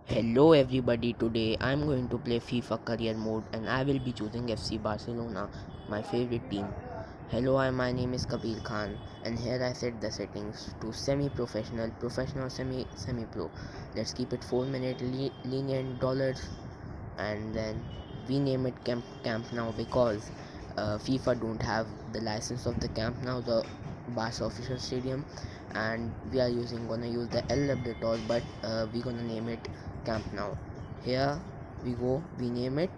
Hello everybody, today I'm going to play FIFA career mode and I will be choosing FC Barcelona, my favorite team. Hello, my name is Kabir Khan and here I set the settings to semi-professional, professional, semi-pro. Let's keep it 4 minute lenient dollars and then we name it Camp Now because FIFA don't have the license of the Camp Now, the Barca official stadium, and we are gonna use the El Labrador, but we gonna name it Camp Now. Here we go, we name it,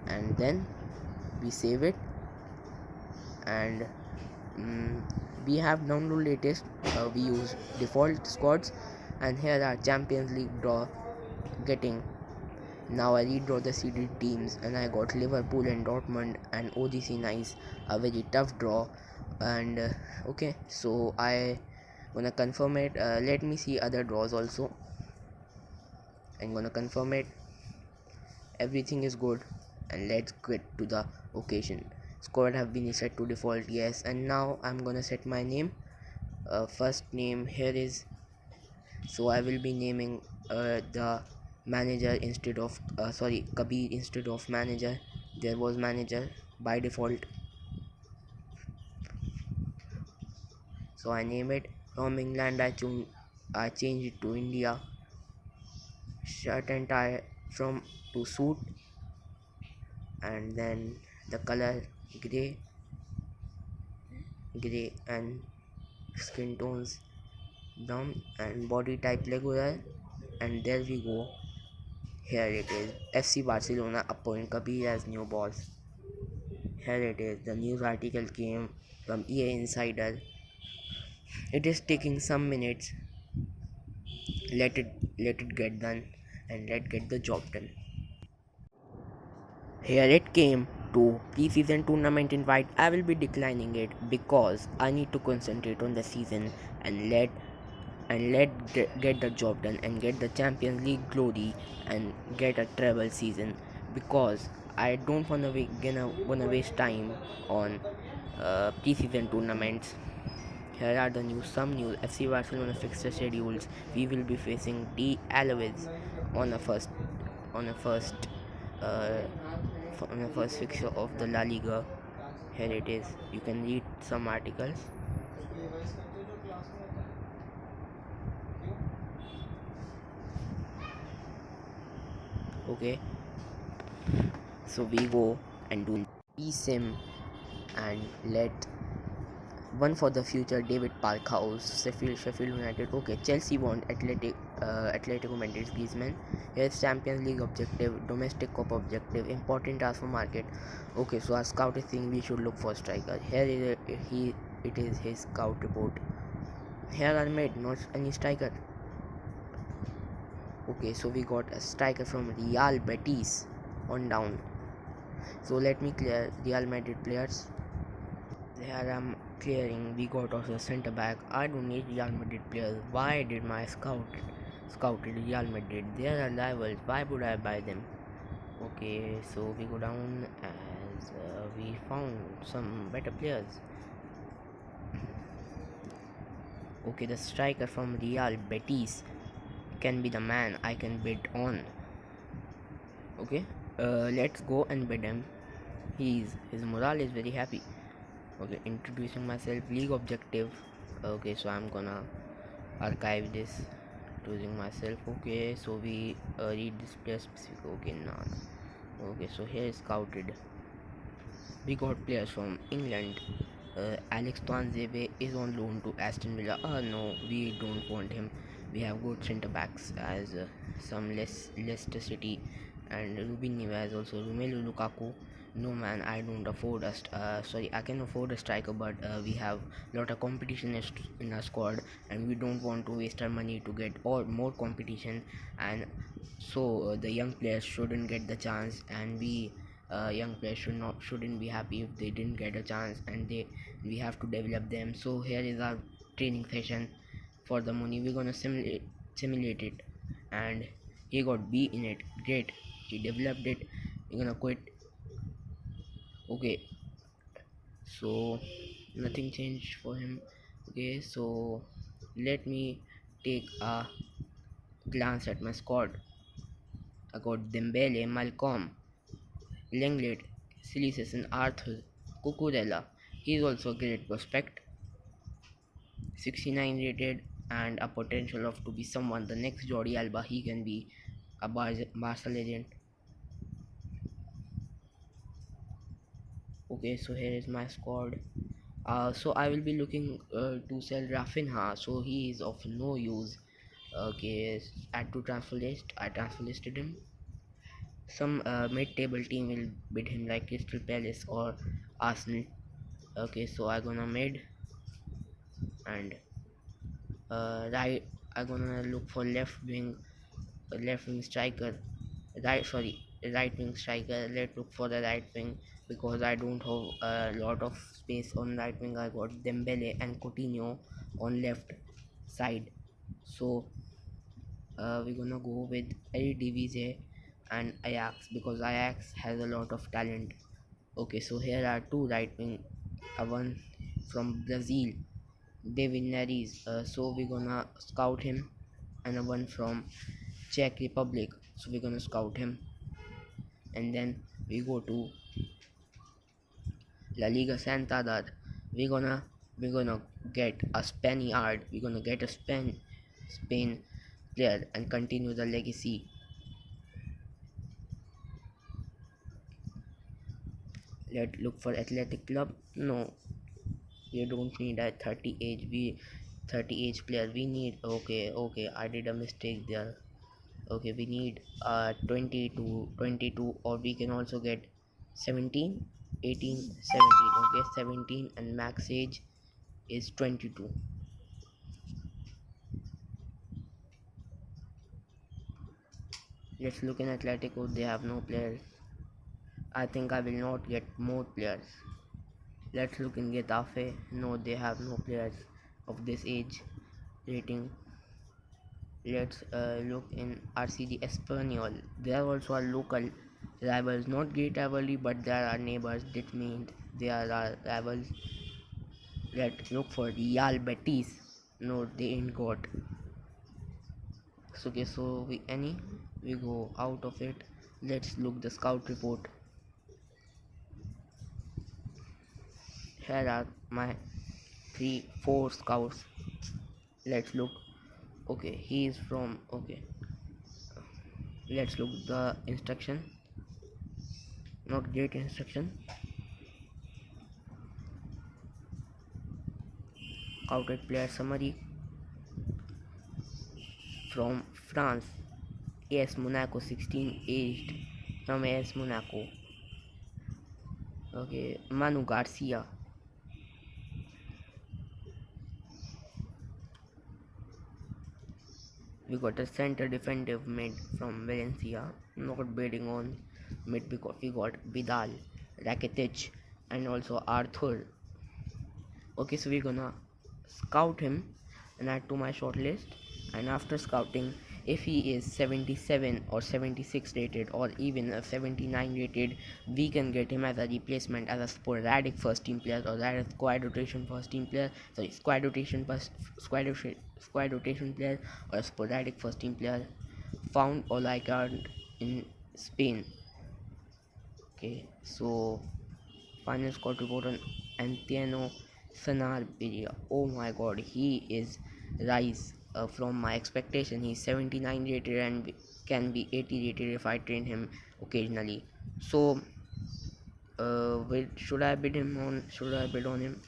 and then we save it, and mm, we have download latest. We use default squads, and here are Champions League draw getting. Now I redraw the seeded teams and I got Liverpool and Dortmund and OGC Nice, a very tough draw. And okay, so I gonna confirm it. Let me see other draws also. I'm gonna confirm it. Everything is good, and let's get to the occasion. Squad have been set to default, yes, and now I'm gonna set my name. First name here is, so I will be naming the manager instead of Kabir instead of manager. There was manager by default, so I name it. From England I change it to India. Shirt and tie from to suit, and then the color gray, and skin tones brown, and body type regular. And there we go. Here it is. FC Barcelona appoint Kabir as new boss. Here it is. The news article came from EA Insider. It is taking some minutes. Let it get done, and let get the job done. Here it came to pre-season tournament invite. I will be declining it because I need to concentrate on the season and get the job done and get the Champions League glory and get a treble season because I don't wanna waste time on pre-season tournaments. Here are the news. Some news. FC Barcelona fixture schedules. We will be facing D Alaves on a first on a first uh, on a first fixture of the La Liga. Here it is. You can read some articles. Okay, so we go and do eSIM and let one for the future. David Parkhouse, Sheffield United. Okay, Chelsea want Atletico Madrid Griezmann. Here's Champions League objective, domestic cup objective, important transfer market. Okay, so our scout is saying we should look for striker. Here is it is his scout report. Here are made not any striker. Okay, so we got a striker from Real Betis on down. So let me clear Real Madrid players. Here I'm clearing. We got also center back. I don't need Real Madrid players. Why did my scouted Real Madrid? They are rivals. Why would I buy them? Okay, so we go down as we found some better players. Okay, the striker from Real Betis can be the man I can bid on. Okay, let's go and bid him. His morale is very happy. Okay, introducing myself, league objective. Okay, so I'm gonna archive this, choosing myself. Okay, so we read this player specific. Okay, now okay, so here is scouted. We got players from England. Alex Tuanzebe is on loan to Aston Villa. No, we don't want him. We have good centre backs as some Leicester City and Ruben Neves, also Romelu Lukaku. No man, I don't afford I can afford a striker, but we have lot of competition in our squad, and we don't want to waste our money to get or more competition, and so the young players shouldn't get the chance, and young players shouldn't be happy if they didn't get a chance, and we have to develop them. So here is our training session for the money. We're gonna simulate it, and he got B in it. Great, he developed it. We're gonna quit. Okay, so nothing changed for him. Okay, so let me take a glance at my squad. I got Dembele, Malcolm, Lenglet, Silicis and Arthur, Cucurella. He is also a great prospect, 69 rated and a potential of to be someone the next Jordi Alba. He can be a Barca legend. Okay, so here is my squad. So I will be looking to sell Rafinha. So he is of no use. Okay, add to transfer list. I transfer listed him. Some mid-table team will bid him like Crystal Palace or Arsenal. Okay, so I gonna mid and right. I gonna look for left wing striker. Right wing striker. Let's look for the right wing because I don't have a lot of space on right wing. I got Dembele and Coutinho on left side. So we're gonna go with Eredivisie and Ajax because Ajax has a lot of talent. Okay, so here are two right wing, one from Brazil, David Neres. So we're gonna scout him, and one from Czech Republic. So we're gonna scout him, and then we go to La Liga Santander. We're gonna get a Spaniard. We're gonna get a Spain player and continue the legacy. Let's look for Athletic Club. No, we don't need a 30 age player. We need okay. I did a mistake there. Okay, we need 22, or we can also get 17, 18, 17. Okay, 17 and max age is 22. Let's look in Atletico. They have no players. I think I will not get more players. Let's look in Getafe. No, they have no players of this age rating. Let's look in RCD Espanyol. They are also our local rivals, not great rivalry, but they are our neighbors. That means they are our rivals. Let's look for Real Betis. No, they ain't got. So okay, so we go out of it. Let's look the scout report. Here are my 4 scouts. Let's look. Okay, he is from okay. Let's look the instruction. Not great instruction. Scouted player summary from France. AS Monaco, 16 aged from AS Monaco. Okay, Manu Garcia. We got a center defensive mid from Valencia. Not bidding on mid because we got Vidal, Rakitic, and also Arthur. Okay, so we're gonna scout him and add to my shortlist. And after scouting, if he is 77 or 76 rated or even a 79 rated, we can get him as a replacement as a sporadic first team player or as a squad rotation first team player. Sorry, squad rotation player or a sporadic first team player found or like in Spain. Okay, so final score report on Antiano Sanabria. Oh my god, he is rise from my expectation. He's 79 rated and can be 80 rated if I train him occasionally. So, should I bid him on? Should I bid on him?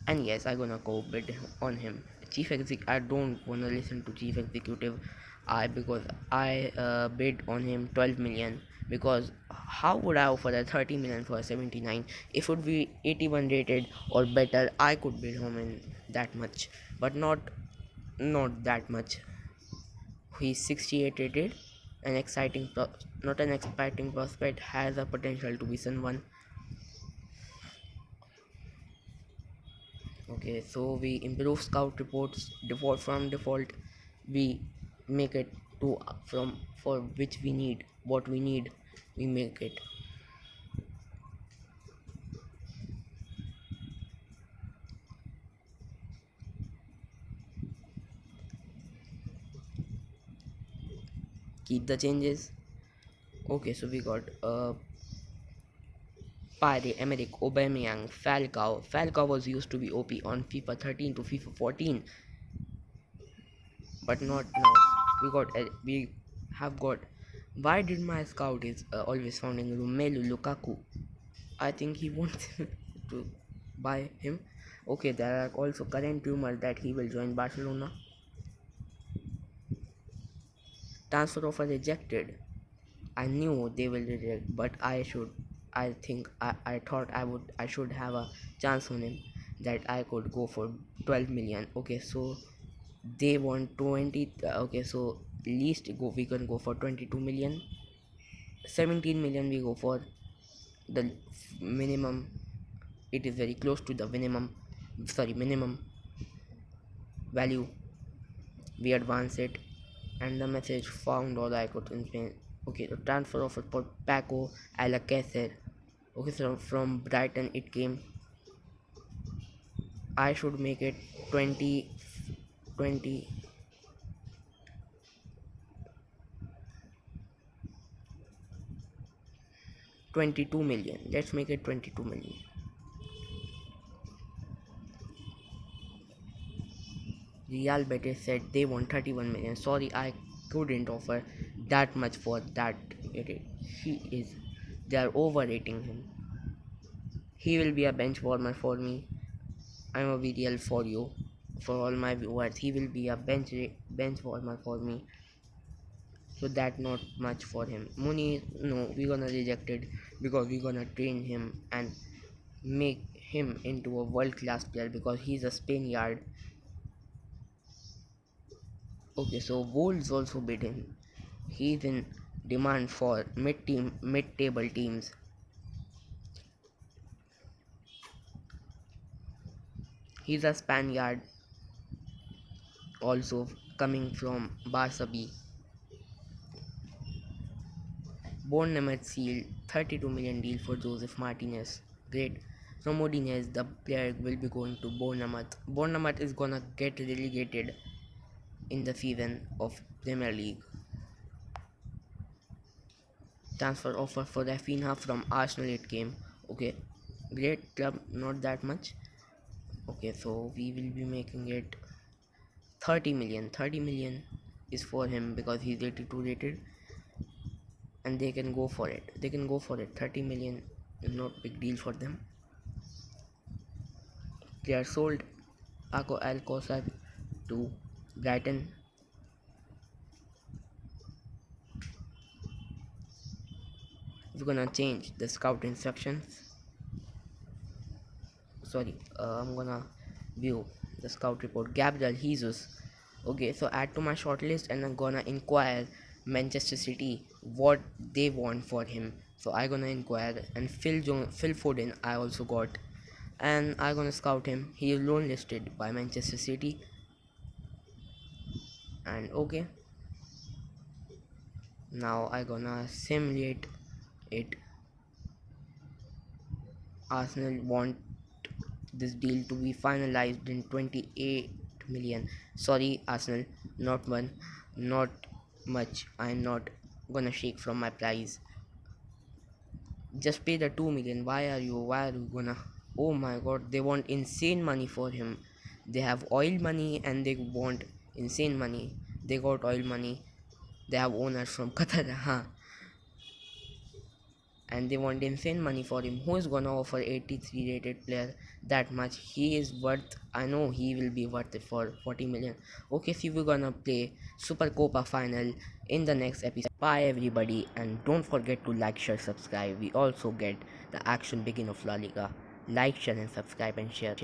And yes, I gonna go bid on him. Chief exec. I don't wanna listen to chief executive. Because I bid on him 12 million. Because how would I offer a 30 million for a 79? If it would be 81 rated or better, I could bid him in that much, but not that much. He's 68 rated, an not an exciting prospect, has a potential to be someone. Okay, so we improve scout reports default from default. We make it to from for which we need what we need. We make it. Keep the changes. Okay, so we got Pierre-Emerick Aubameyang, Falcao. Falcao was used to be OP on FIFA 13 to FIFA 14, but not now. We have got. Why did my scout is always finding Romelu Lukaku? I think he wants to buy him. Okay, there are also current rumors that he will join Barcelona. Transfer offer rejected. I knew they will reject, but I thought I should have a chance on him that I could go for 12 million. Okay, so they want 20. Okay, so least go we can go for 22 million. 17 million we go for the minimum. It is very close to the minimum value. We advance it, and the message found all I could in Spain. Okay, the transfer offer for Paco Alcacer. Okay, so from Brighton it came. I should make it 20, 20, 22 million. Let's make it 22 million. Real Betis said they want 31 million. Sorry, I couldn't offer that much for that. He is. They are overrating him. He will be a bench warmer for me. I'm a VDL for you. For all my viewers, he will be a bench warmer for me. So that not much for him. Muni, no, we're gonna reject it because we're gonna train him and make him into a world class player because he's a Spaniard. Okay, so Wolves also bid him. He's in demand for mid table teams. He's a Spaniard also coming from Barca B. Bournemouth sealed 32 million deal for Joseph Martinez. Great. From Odinez, the player will be going to Bournemouth. Bournemouth is gonna get relegated in the season of Premier League. Transfer offer for Rafinha from Arsenal it came. Okay, great club, not that much. Okay, so we will be making it 30 million. 30 million is for him because he's 82 rated and they can go for it. 30 million is not big deal for them. They are sold Paco Alcocer to Brighton. We're gonna change the scout instructions. Sorry, I'm gonna view the scout report. Gabriel Jesus. Okay, so add to my shortlist and I'm gonna inquire Manchester City what they want for him. So I gonna inquire and Phil Foden I also got and I gonna scout him. He is loan listed by Manchester City and okay. Now I gonna simulate it. Arsenal want this deal to be finalized in 28 million. Sorry, Arsenal, not one, not much. I'm not gonna shake from my price. Just pay the 2 million. Why are you gonna? Oh my god, they want insane money for him. They have oil money and they want insane money. They got oil money. They have owners from Qatar, huh? And they want insane money for him. Who is gonna offer 83 rated player that much? He is worth, I know he will be worth it for 40 million. Okay, so we're gonna play Super Copa final in the next episode. Bye everybody, and don't forget to like, share, subscribe. We also get the action begin of La Liga. Like, share and subscribe and share.